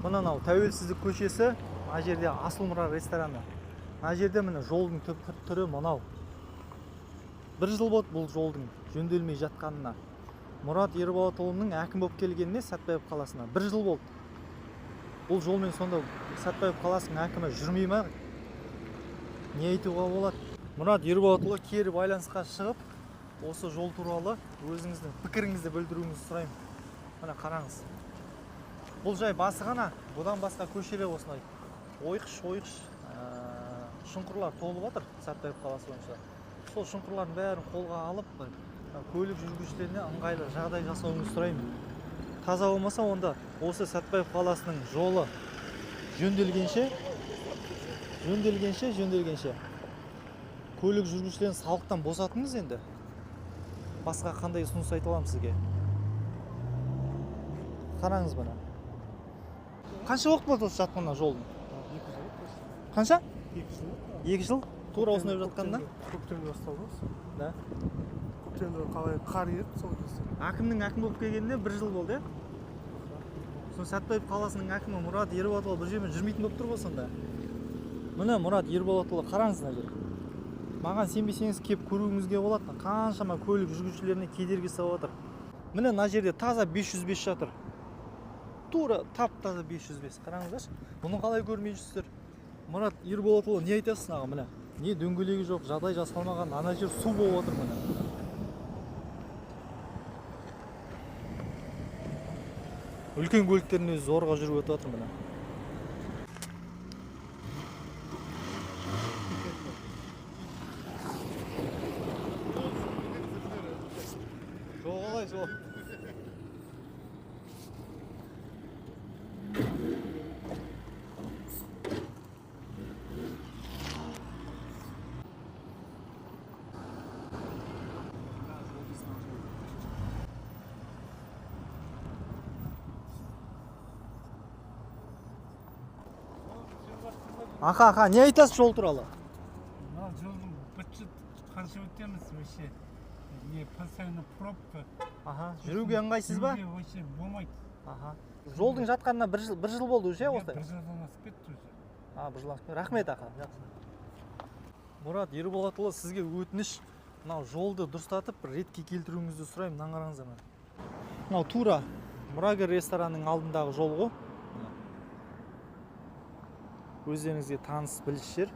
Мынау Тәуелсіздік көшесі, мына жерде Асылмұра рестораны. Мына жерде міне жолдың түрі мынау. 1 жыл болды бұл жолдың жөнделмей жатқанына. Мұрат Ерболатұлының әкім болып келгеніне Сәтбаев қаласына 1 жыл болды. Бұл жолмен сонда Сәтбаев қаласының әкімі жүрмей ме? Не айтуға болады? Мұрат Ерболатұлы кері байланысқа шығып, осы жол туралы өзіңіздің пікіріңізді білдіруіңізді сұраймын. Мына қараңыз. Бұл жай басы ғана, бұдан басқа көшелер осылай ойқыш шұңқырлар толып жатыр Сәтбаев қаласы бойынша. Сол шұңқырлардың бәрін қолға алып, көлік жүргізушілеріне ыңғайлы жағдай жасауыңызды сұраймын. Таза болмаса, онда осы Сәтбаев қаласының жолы жөнделгенше көлік жүргізушілерін салықтан босатыңыз енді. Басқа қандай ұсыныс айта аламын сізге? Қараңыз бұны. Қанша уақыт болды осы жатқанына жолдың? 2 жыл. Қанша? 2 жыл. 2 жыл? Тура осындай жатқанына? Көктемде басталды. Да. Көктемде қалай қар еріп сол кезде. Әкімнің әкім болып келгеніне 1 жыл болды, Сол Сәтбаев қаласының әкімі Мұрат Ерболатұлы бір жермен жүрмейтін болып тұр ғой сонда. Міне Мұрат Ерболатұлы қараңыз мына жер. Маған сенбесеңіз кеп көруіңізге болады. Қаншама көлік жүргізушілеріне кедергі жасап отыр. Міне мына жерде таза 505 жатыр. Тура тап-таза 505. Қараңыздаршы. Бұны қалай көрмей жүрсіздер? Мұрат Ерболатұлы не айтасыз аға міне? Не дөңгелегі жоқ, жағдай жасалмаған, ана жер су болып отыр міне. Үлкен көліктердің өзі зорға жүріп өтіп отыр міне. Жол қалай жол? Аха, не айтасыз жол туралы? Мына жолдың бытчы қанша өтеміз вообще. Не постоянно пробка. Жүруге ыңғайсыз ба? Жүруге вообще болмайды. Жолдың жатқанына 1 жыл болды уже осылай? 1 жылдан асып кетті уже. 1 жыл асып кетті. Рахмет аха. Мұрат Ерболатұлы, сізге өтініш, мынау жолды дұрыстатып ретке келтіруіңізді сұраймын, мына қараңыздар. Мынау тура Мұрагер ресторанының алдындағы жол ғой. Өздеріңізге таныс біліс жер.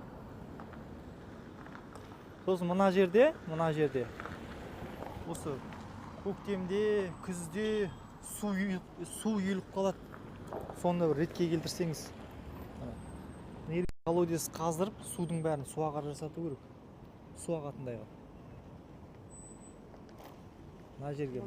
Сосын мына жерде осы көктемде, күзде су үйіліп қалады. Сонда бір ретке келтірсеңіз. Колодец қаздырып, судың бәрін суағар жасату керек. Су ағатындай қылып. Мына жерге.